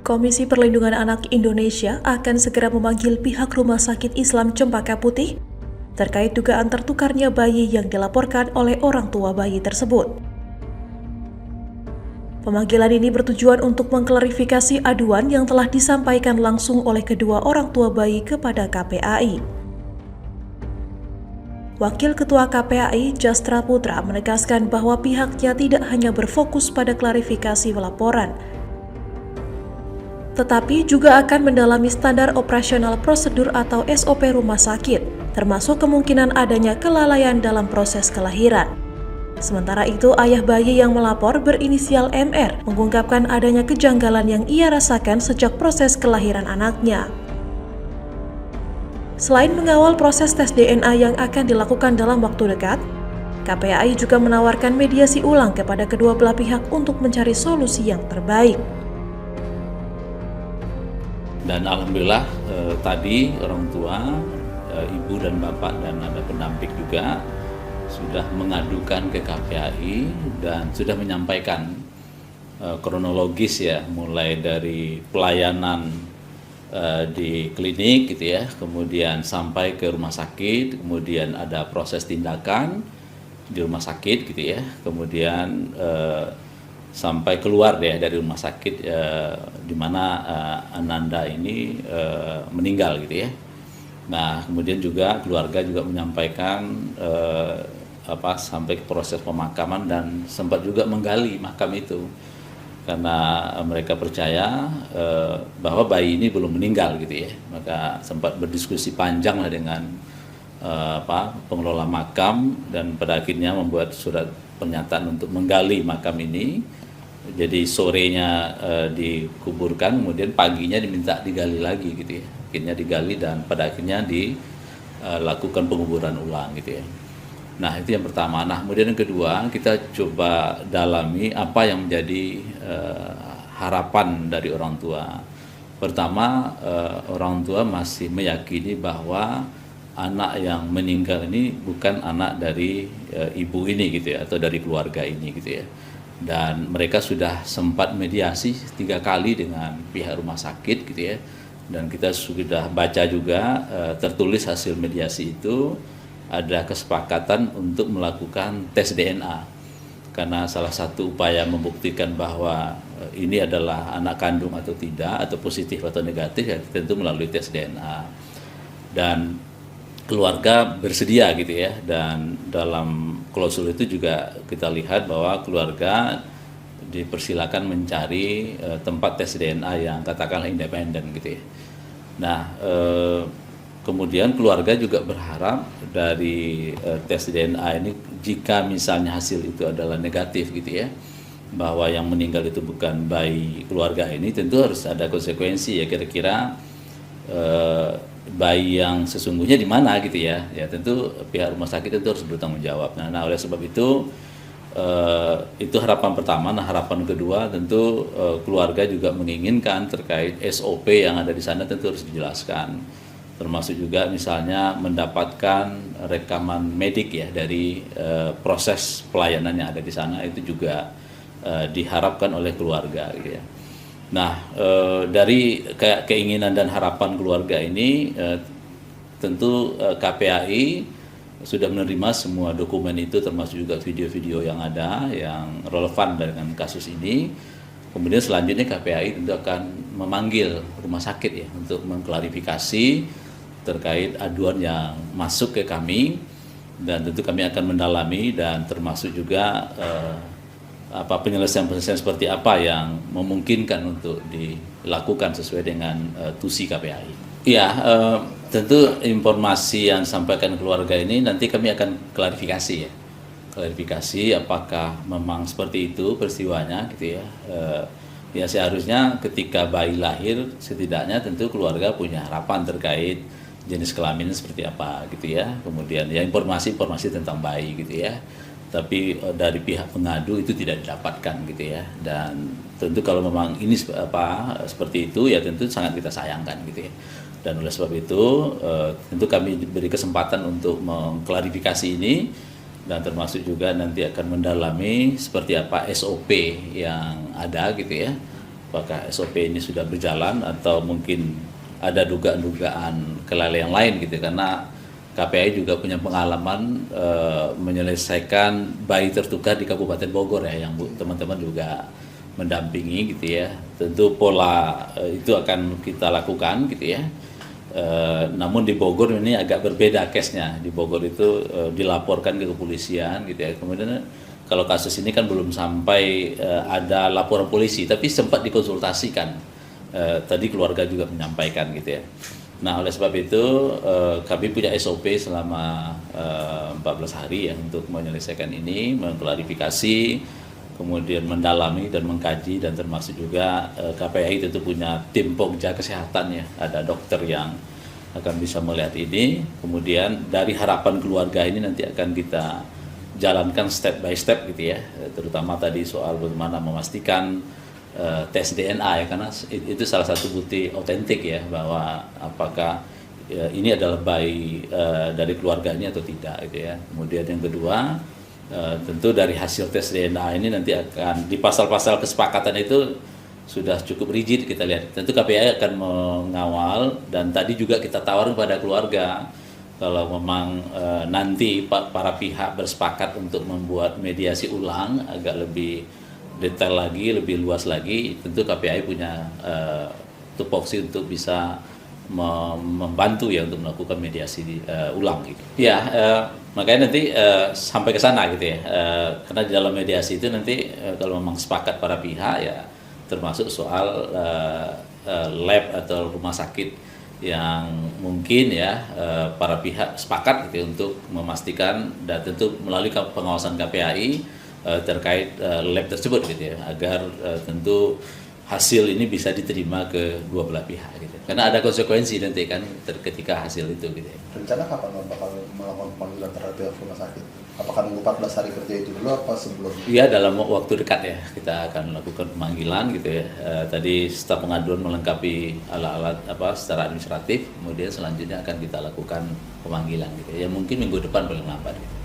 Komisi Perlindungan Anak Indonesia akan segera memanggil pihak Rumah Sakit Islam Cempaka Putih terkait dugaan tertukarnya bayi yang dilaporkan oleh orang tua bayi tersebut. Pemanggilan ini bertujuan untuk mengklarifikasi aduan yang telah disampaikan langsung oleh kedua orang tua bayi kepada KPAI. Wakil Ketua KPAI, Jastra Putra, menegaskan bahwa pihaknya tidak hanya berfokus pada klarifikasi laporan, tetapi juga akan mendalami standar operasional prosedur atau SOP rumah sakit, termasuk kemungkinan adanya kelalaian dalam proses kelahiran. Sementara itu, ayah bayi yang melapor berinisial MR mengungkapkan adanya kejanggalan yang ia rasakan sejak proses kelahiran anaknya. Selain mengawal proses tes DNA yang akan dilakukan dalam waktu dekat, KPAI juga menawarkan mediasi ulang kepada kedua belah pihak untuk mencari solusi yang terbaik. Dan alhamdulillah tadi orang tua, ibu dan bapak dan ada pendamping juga sudah mengadukan ke KPAI dan sudah menyampaikan kronologis ya, mulai dari pelayanan di klinik gitu ya, kemudian sampai ke rumah sakit, kemudian ada proses tindakan di rumah sakit gitu ya, kemudian sampai keluar deh dari rumah sakit di mana Ananda ini meninggal gitu ya. Nah, kemudian juga keluarga juga menyampaikan sampai ke proses pemakaman dan sempat juga menggali makam itu karena mereka percaya bahwa bayi ini belum meninggal gitu ya. Maka sempat berdiskusi panjang lah dengan pengelola makam dan pada akhirnya membuat surat pernyataan untuk menggali makam ini. Jadi sorenya dikuburkan, kemudian paginya diminta digali lagi gitu ya. Akhirnya digali dan pada akhirnya dilakukan penguburan ulang gitu ya. Nah, itu yang pertama. Nah, kemudian yang kedua, kita coba dalami apa yang menjadi harapan dari orang tua. Pertama, orang tua masih meyakini bahwa anak yang meninggal ini bukan anak dari ibu ini gitu ya, atau dari keluarga ini gitu ya. Dan mereka sudah sempat mediasi 3 kali dengan pihak rumah sakit gitu ya. Dan kita sudah baca juga tertulis hasil mediasi itu ada kesepakatan untuk melakukan tes DNA karena salah satu upaya membuktikan bahwa ini adalah anak kandung atau tidak, atau positif atau negatif ya tentu melalui tes DNA. Dan keluarga bersedia gitu ya, dan dalam klausul itu juga kita lihat bahwa keluarga dipersilakan mencari tempat tes DNA yang katakanlah independen gitu ya. Nah, kemudian keluarga juga berharap dari tes DNA ini jika misalnya hasil itu adalah negatif gitu ya, bahwa yang meninggal itu bukan bayi keluarga ini, tentu harus ada konsekuensi ya, kira-kira bayi yang sesungguhnya di mana gitu ya. Ya tentu pihak rumah sakit itu harus bertanggung jawab. Nah oleh sebab itu harapan pertama. Nah, harapan kedua tentu keluarga juga menginginkan terkait SOP yang ada di sana tentu harus dijelaskan. Termasuk juga misalnya mendapatkan rekaman medik ya dari proses pelayanan yang ada di sana, itu juga diharapkan oleh keluarga gitu ya. Nah, dari keinginan dan harapan keluarga ini tentu KPAI sudah menerima semua dokumen itu, termasuk juga video-video yang ada yang relevan dengan kasus ini. Kemudian selanjutnya KPAI tentu akan memanggil rumah sakit ya untuk mengklarifikasi terkait aduan yang masuk ke kami, dan tentu kami akan mendalami dan termasuk juga penyelesaian-penyelesaian seperti apa yang memungkinkan untuk dilakukan sesuai dengan tusi KPAI. Iya, tentu informasi yang disampaikan keluarga ini nanti kami akan klarifikasi ya. Klarifikasi apakah memang seperti itu peristiwanya gitu ya. Ya seharusnya ketika bayi lahir setidaknya tentu keluarga punya harapan terkait jenis kelamin seperti apa gitu ya. Kemudian ya informasi tentang bayi gitu ya. Tapi dari pihak pengadu itu tidak didapatkan gitu ya. Dan tentu kalau memang ini seperti itu ya tentu sangat kita sayangkan gitu ya. Dan oleh sebab itu tentu kami diberi kesempatan untuk mengklarifikasi ini, dan termasuk juga nanti akan mendalami seperti apa SOP yang ada gitu ya, apakah SOP ini sudah berjalan atau mungkin ada dugaan-dugaan kelalaian lain gitu, karena KPAI juga punya pengalaman menyelesaikan bayi tertukar di Kabupaten Bogor ya, yang teman-teman juga mendampingi gitu ya. Tentu pola itu akan kita lakukan gitu ya. Namun di Bogor ini agak berbeda case-nya. Di Bogor itu dilaporkan ke kepolisian gitu ya. Kemudian kalau kasus ini kan belum sampai ada laporan polisi, tapi sempat dikonsultasikan. Tadi keluarga juga menyampaikan gitu ya. Nah, oleh sebab itu kami punya SOP selama 14 hari ya untuk menyelesaikan ini, mengklarifikasi, kemudian mendalami dan mengkaji, dan termasuk juga KPAI tentu punya tim pogja kesehatan ya, ada dokter yang akan bisa melihat ini. Kemudian dari harapan keluarga ini nanti akan kita jalankan step by step gitu ya, terutama tadi soal bagaimana memastikan tes DNA ya, karena itu salah satu bukti otentik ya bahwa apakah ini adalah bayi dari keluarganya atau tidak gitu ya. Kemudian yang kedua, tentu dari hasil tes DNA ini nanti akan di pasal-pasal kesepakatan itu sudah cukup rigid kita lihat. Tentu KPAI akan mengawal, dan tadi juga kita tawarin pada keluarga kalau memang nanti para pihak bersepakat untuk membuat mediasi ulang agak lebih detail lagi, lebih luas lagi, tentu KPAI punya tupoksi untuk bisa membantu ya untuk melakukan mediasi ulang gitu. Ya, makanya nanti sampai ke sana gitu ya. Karena di dalam mediasi itu nanti kalau memang sepakat para pihak ya, termasuk soal lab atau rumah sakit yang mungkin ya para pihak sepakat gitu untuk memastikan, dan tentu melalui pengawasan KPAI terkait lab tersebut gitu ya, agar tentu hasil ini bisa diterima ke dua belah pihak gitu. Karena ada konsekuensi nanti kan ketika hasil itu gitu ya. Rencana kapan bakal melakukan pemanggilan terhadap rumah sakit? Apakah nunggu 14 hari kerja itu dulu apa sebelum? Iya, dalam waktu dekat ya kita akan melakukan pemanggilan gitu ya. Tadi staf pengaduan melengkapi alat-alat secara administratif, kemudian selanjutnya akan kita lakukan pemanggilan gitu ya. Ya mungkin minggu depan paling lambat gitu.